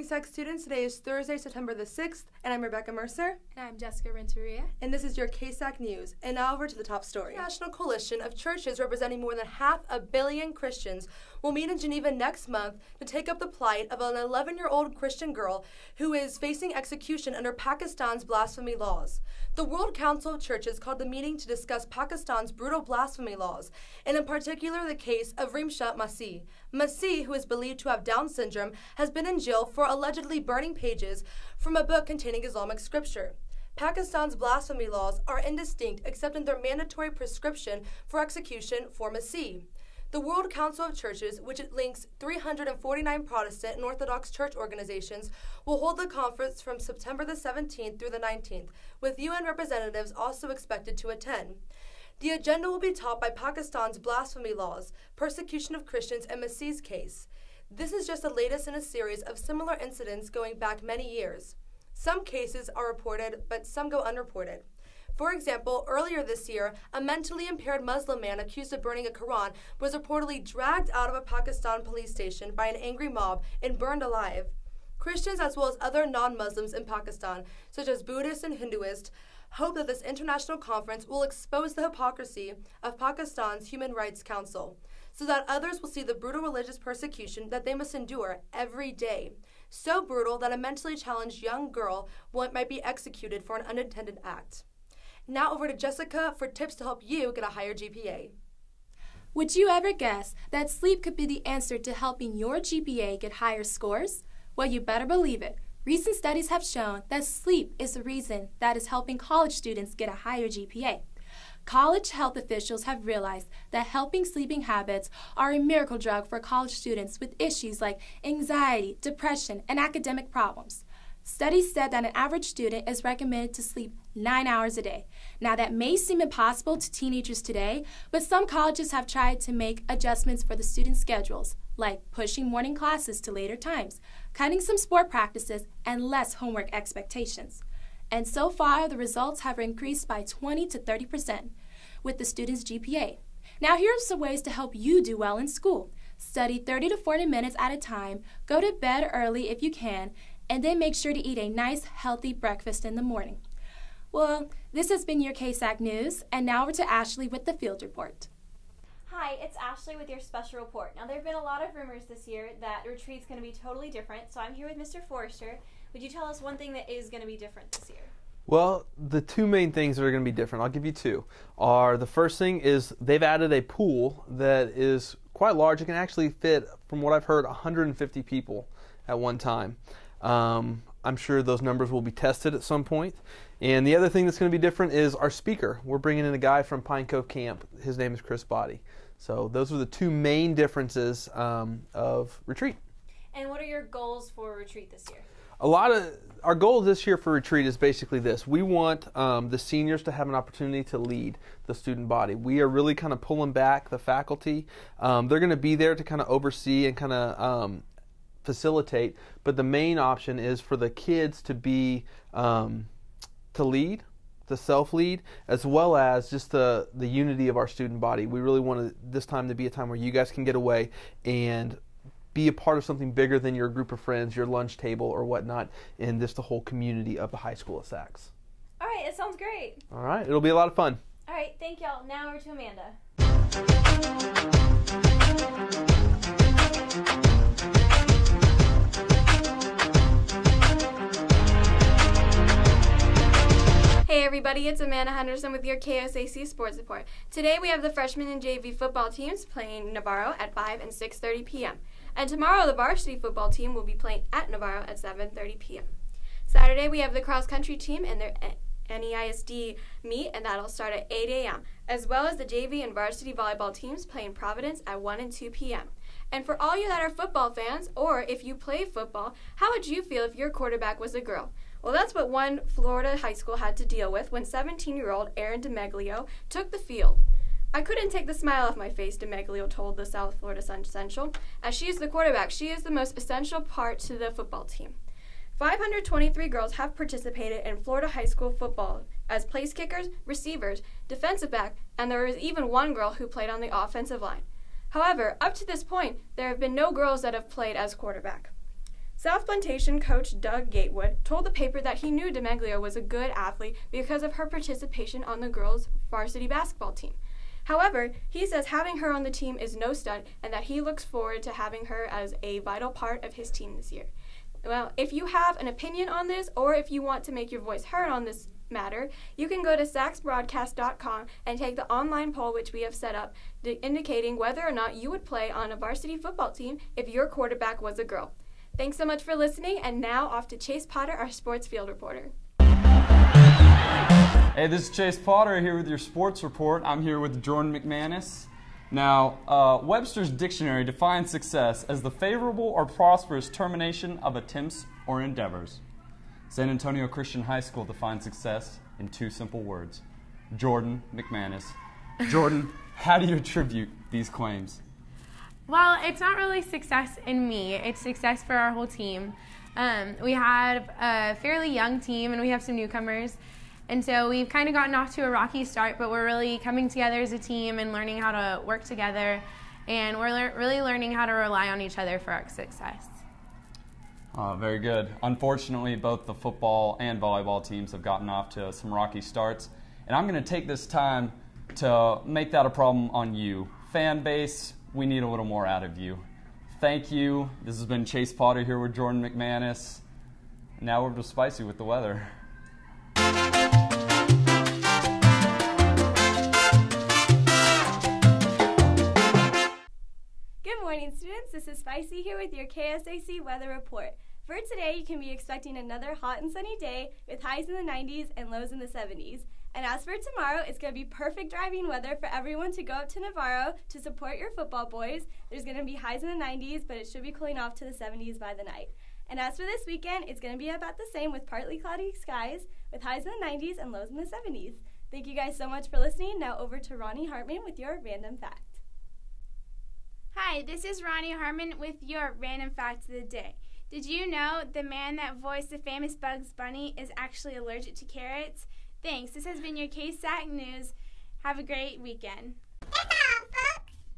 KSAC students. Today is Thursday, September the 6th, and I'm Rebecca Mercer. And I'm Jessica Renteria. And this is your KSAC News. And now over to the top story. The National Coalition of Churches representing more than 500 million Christians will meet in Geneva next month to take up the plight of an 11-year-old Christian girl who is facing execution under Pakistan's blasphemy laws. The World Council of Churches called the meeting to discuss Pakistan's brutal blasphemy laws, and in particular the case of Rimsha Masih. Masih, who is believed to have Down syndrome, has been in jail for allegedly burning pages from a book containing Islamic scripture. Pakistan's blasphemy laws are indistinct except in their mandatory prescription for execution for Masih. The World Council of Churches, which links 349 Protestant and Orthodox church organizations, will hold the conference from September the 17th through the 19th, with UN representatives also expected to attend. The agenda will be taught by Pakistan's blasphemy laws, persecution of Christians, and Masih's case. This is just the latest in a series of similar incidents going back many years. Some cases are reported, but some go unreported. For example, earlier this year, a mentally impaired Muslim man accused of burning a Quran was reportedly dragged out of a Pakistan police station by an angry mob and burned alive. Christians, as well as other non-Muslims in Pakistan, such as Buddhists and Hinduists, hope that this international conference will expose the hypocrisy of Pakistan's Human Rights Council, so that others will see the brutal religious persecution that they must endure every day. So brutal that a mentally challenged young girl might be executed for an unintended act. Now over to Jessica for tips to help you get a higher GPA. Would you ever guess that sleep could be the answer to helping your GPA get higher scores? Well, you better believe it. Recent studies have shown that sleep is the reason that is helping college students get a higher GPA. College health officials have realized that helping sleeping habits are a miracle drug for college students with issues like anxiety, depression, and academic problems. Studies said that an average student is recommended to sleep 9 hours a day. Now, that may seem impossible to teenagers today, but some colleges have tried to make adjustments for the student schedules, like pushing morning classes to later times, cutting some sport practices, and less homework expectations. And so far, the results have increased by 20 to 30% with the student's GPA. Now, here are some ways to help you do well in school. Study 30 to 40 minutes at a time, go to bed early if you can, and then make sure to eat a nice, healthy breakfast in the morning. Well, this has been your KSAC News, and now over to Ashley with the Field Report. Hi, it's Ashley with your special report. Now, there have been a lot of rumors this year that the retreat's going to be totally different, so I'm here with Mr. Forrester. Would you tell us one thing that is going to be different this year? Well, the two main things that are going to be different, I'll give you two, are the first thing is they've added a pool that is quite large. It can actually fit, from what I've heard, 150 people at one time. I'm sure those numbers will be tested at some point. And the other thing that's going to be different is our speaker. We're bringing in a guy from Pine Cove Camp. His name is Chris Body. So those are the two main differences of retreat. And what are your goals for retreat this year? Our goal this year for retreat is basically this. We want the seniors to have an opportunity to lead the student body. We are really kind of pulling back the faculty. They're going to be there to kind of oversee and kind of facilitate, but the main option is for the kids to be to lead, to self-lead, as well as just the unity of our student body. We really want this time to be a time where you guys can get away and be a part of something bigger than your group of friends, your lunch table or whatnot, and just the whole community of the high school at Saks. All right, it sounds great. All right, it'll be a lot of fun. All right, thank y'all. Now over to Amanda. Hey everybody, it's Amanda Henderson with your KSAC Sports Report. Today we have the freshman and JV football teams playing Navarro at 5 and 6:30 p.m. And tomorrow the varsity football team will be playing at Navarro at 7:30 p.m. Saturday we have the cross country team and their NEISD meet, and that'll start at 8 a.m. as well as the JV and varsity volleyball teams playing Providence at 1 and 2 p.m. And for all you that are football fans, or if you play football, how would you feel if your quarterback was a girl? Well, that's what one Florida high school had to deal with when 17-year-old Erin DeMeglio took the field. I couldn't take the smile off my face, DeMeglio told the South Florida Sun Central. As she is the quarterback, she is the most essential part to the football team. 523 girls have participated in Florida high school football as place kickers, receivers, defensive back, and there was even one girl who played on the offensive line. However, up to this point, there have been no girls that have played as quarterback. South Plantation coach Doug Gatewood told the paper that he knew DeMeglio was a good athlete because of her participation on the girls' varsity basketball team. However, he says having her on the team is no stunt and that he looks forward to having her as a vital part of his team this year. Well, if you have an opinion on this or if you want to make your voice heard on this matter, you can go to sacsbroadcast.com and take the online poll which we have set up indicating whether or not you would play on a varsity football team if your quarterback was a girl. Thanks so much for listening, and now off to Chase Potter, our sports field reporter. Hey, this is Chase Potter here with your sports report. I'm here with Jordan McManus. Now, Webster's Dictionary defines success as the favorable or prosperous termination of attempts or endeavors. San Antonio Christian High School defines success in 2 simple words. Jordan McManus. Jordan, how do you attribute these claims? Well, it's not really success in me. It's success for our whole team. We had a fairly young team, and we have some newcomers. And so we've kind of gotten off to a rocky start, but we're really coming together as a team and learning how to work together. And we're really learning how to rely on each other for our success. Very good. Unfortunately, both the football and volleyball teams have gotten off to some rocky starts. And I'm going to take this time to make that a problem on you. Fan base, we need a little more out of you. Thank you. This has been Chase Potter here with Jordan McManus. Now we're just spicy with the weather. Good morning, students. This is Spicy here with your KSAC weather report. For today, you can be expecting another hot and sunny day with highs in the 90s and lows in the 70s. And as for tomorrow, it's going to be perfect driving weather for everyone to go up to Navarro to support your football boys. There's going to be highs in the 90s, but it should be cooling off to the 70s by the night. And as for this weekend, it's going to be about the same with partly cloudy skies with highs in the 90s and lows in the 70s. Thank you guys so much for listening. Now over to Ronnie Hartman with your random fact. Hi, this is Ronnie Hartman with your random fact of the day. Did you know the man that voiced the famous Bugs Bunny is actually allergic to carrots? Thanks. This has been your KSAC News. Have a great weekend.